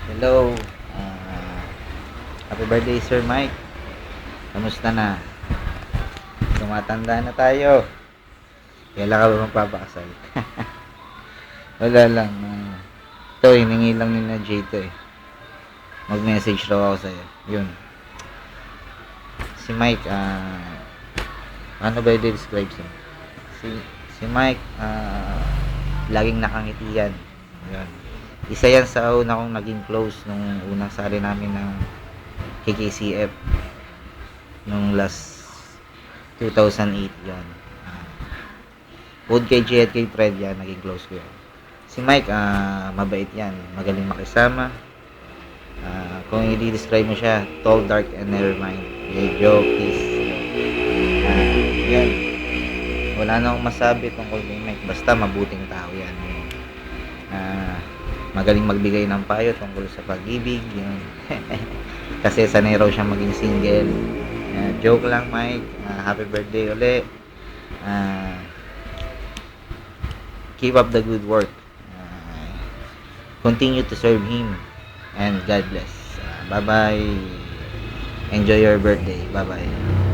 Hello. ah Happy birthday, Sir Mike. Kamusta na? Tumatanda na tayo. Kailan ka ba magpapakasal? Wala lang. Ito, hiningi lang ni na J to eh. Mag-message raw ako sa'yo. Yun. Si Mike, ano ba i-describe siya? Si, si Mike, laging nakangiti yan. Yun. Isa yan sa una kong naging close nung unang sali namin ng KKCF nung last 2008 yan. Bukod kay J at kay Fred yan, naging close ko yan. Si Mike, mabait yan. Magaling makisama. Kung i-describe mo siya, tall, dark, and never mind. Medyo peace. Yan. Wala na akong masabi tungkol kay Mike. Basta mabuting tao yan. Magaling magbigay ng payo tungkol sa pag-ibig. Yun. Kasi sanay raw siya maging single. Joke lang, Mike. Happy birthday ulit. Keep up the good work. Continue to serve Him. And God bless. Bye-bye. Enjoy your birthday. Bye-bye.